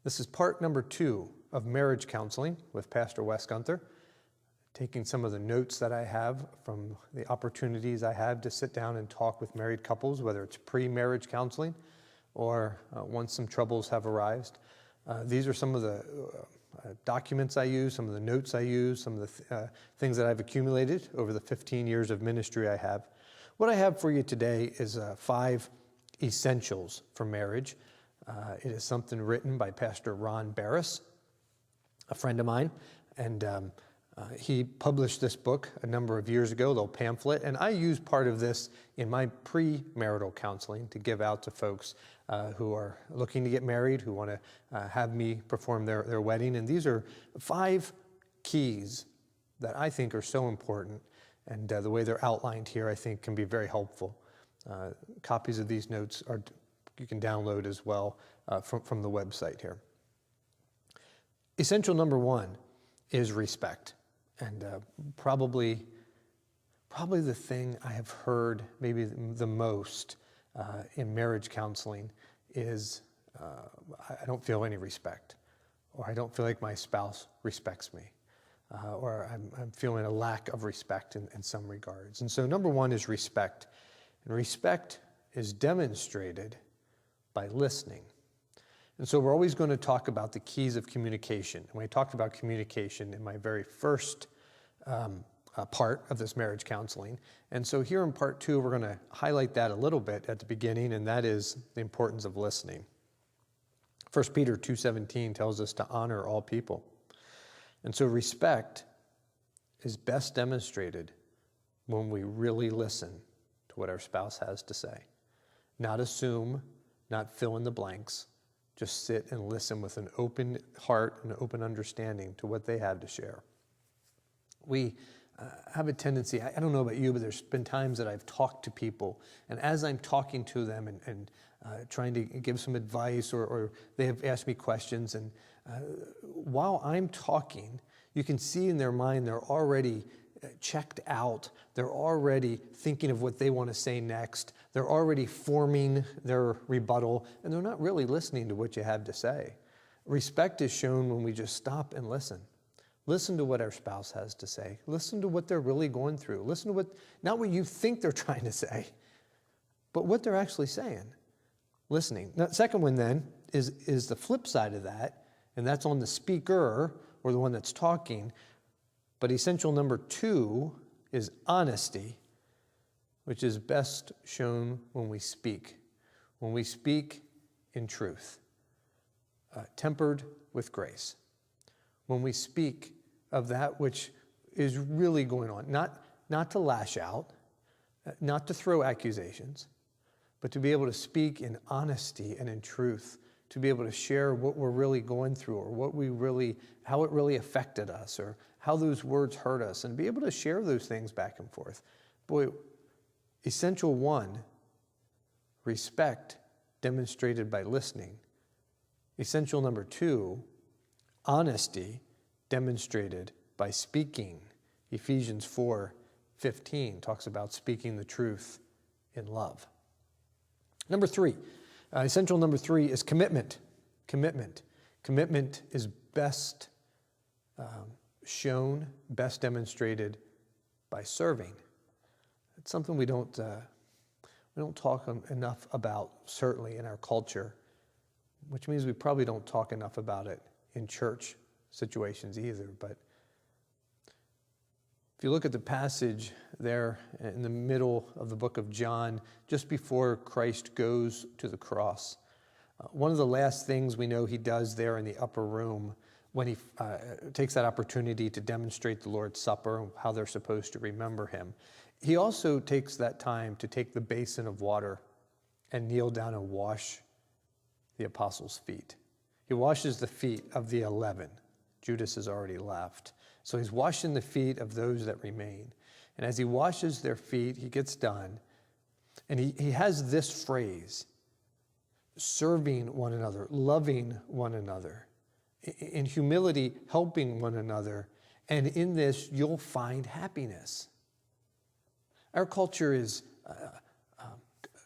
This is part number 2 of marriage counseling with Pastor Wes Gunther, taking some of the notes that I have from the opportunities I have to sit down and talk with married couples, whether it's pre-marriage counseling or once some troubles have arisen. These are some of the documents I use, some of the notes I use, some of the things that I've accumulated over the 15 years of ministry I have. What I have for you today is 5 essentials for marriage. It is something written by Pastor Ron Barris, a friend of mine, and he published this book a number of years ago, a little pamphlet, and I use part of this in my premarital counseling to give out to folks who are looking to get married, who want to have me perform their wedding. And these are 5 keys that I think are so important, and the way they're outlined here I think can be very helpful. Copies of these notes you can download as well from the website here. Essential number 1 is respect. And probably the thing I have heard maybe the most in marriage counseling is I don't feel any respect, or I don't feel like my spouse respects me, or I'm feeling a lack of respect in some regards. And so number 1 is respect. And respect is demonstrated by listening. And so we're always going to talk about the keys of communication. And we talked about communication in my very first part of this marriage counseling. And so here in part 2, we're going to highlight that a little bit at the beginning, and that is the importance of listening. 1 Peter 2:17 tells us to honor all people. And so respect is best demonstrated when we really listen to what our spouse has to say. Not assume, not fill in the blanks. Just sit and listen with an open heart and open understanding to what they have to share. We have a tendency, I don't know about you, but there's been times that I've talked to people, and as I'm talking to them and trying to give some advice, or they have asked me questions, and while I'm talking, you can see in their mind they're already checked out. They're already thinking of what they want to say next. They're already forming their rebuttal, and they're not really listening to what you have to say. Respect is shown when we just stop and listen. Listen to what our spouse has to say. Listen to what they're really going through. Listen to not what you think they're trying to say, but what they're actually saying. Listening. Now, the second one then is the flip side of that, and that's on the speaker or the one that's talking. But essential number 2 is honesty, which is best shown when we speak in truth, tempered with grace. When we speak of that which is really going on, not to lash out, not to throw accusations, but to be able to speak in honesty and in truth, to be able to share what we're really going through, or how it really affected us, or how those words hurt us, and be able to share those things back and forth. Boy, essential 1, respect demonstrated by listening. Essential number 2, honesty demonstrated by speaking. Ephesians 4:15 talks about speaking the truth in love. Number 3, essential number 3 is commitment. Commitment. Commitment is best shown, best demonstrated by serving. It's something we don't talk enough about, certainly in our culture, which means we probably don't talk enough about it in church situations either. But if you look at the passage there in the middle of the book of John, just before Christ goes to the cross, one of the last things we know he does there in the upper room when he takes that opportunity to demonstrate the Lord's Supper and how they're supposed to remember him, he also takes that time to take the basin of water and kneel down and wash the apostles' feet. He washes the feet of the 11. Judas has already left. So he's washing the feet of those that remain. And as he washes their feet, he gets done. And he has this phrase, serving one another, loving one another, in humility, helping one another. And in this, you'll find happiness. Our culture is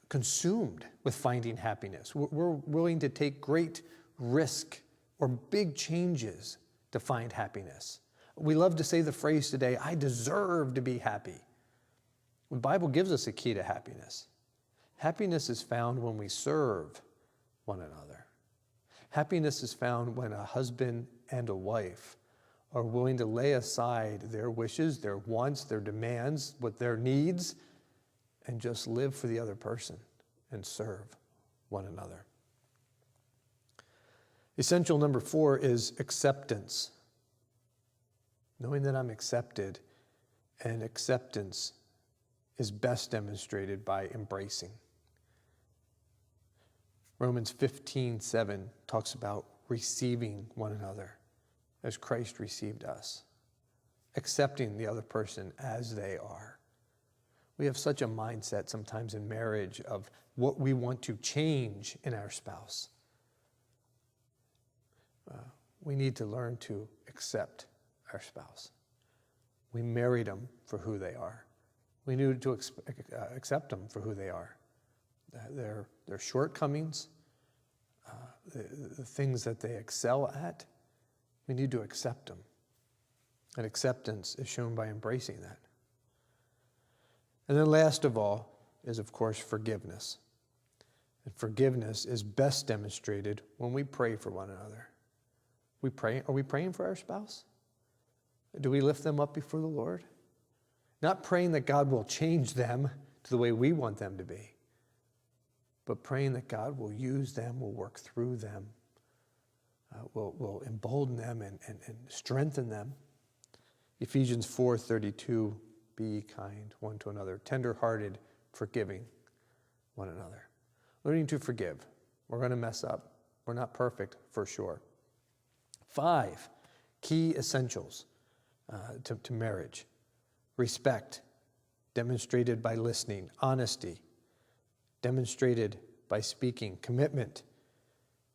consumed with finding happiness. We're willing to take great risk or big changes to find happiness. We love to say the phrase today, I deserve to be happy. The Bible gives us a key to happiness. Happiness is found when we serve one another. Happiness is found when a husband and a wife are willing to lay aside their wishes, their wants, their demands, what their needs, and just live for the other person and serve one another. Essential number 4 is acceptance. Knowing that I'm accepted, and acceptance is best demonstrated by embracing. Romans 15:7 talks about receiving one another as Christ received us, accepting the other person as they are. We have such a mindset sometimes in marriage of what we want to change in our spouse. We need to learn to accept our spouse. We married them for who they are. We need to accept them for who they are. Their shortcomings, the things that they excel at, we need to accept them. And acceptance is shown by embracing that. And then last of all is, of course, forgiveness. And forgiveness is best demonstrated when we pray for one another. Are we praying for our spouse? Do we lift them up before the Lord? Not praying that God will change them to the way we want them to be, but praying that God will use them, will work through them, will embolden them and strengthen them. Ephesians 4:32, be kind one to another, tender-hearted, forgiving one another. Learning to forgive. We're going to mess up. We're not perfect, for sure. 5 key essentials to marriage. Respect, demonstrated by listening. Honesty, demonstrated by speaking. Commitment,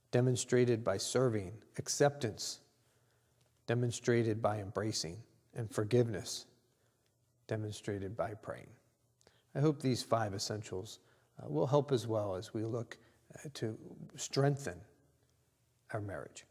demonstrated by serving. Acceptance, demonstrated by embracing. And forgiveness, demonstrated by praying. I hope these 5 essentials will help as well as we look to strengthen our marriage.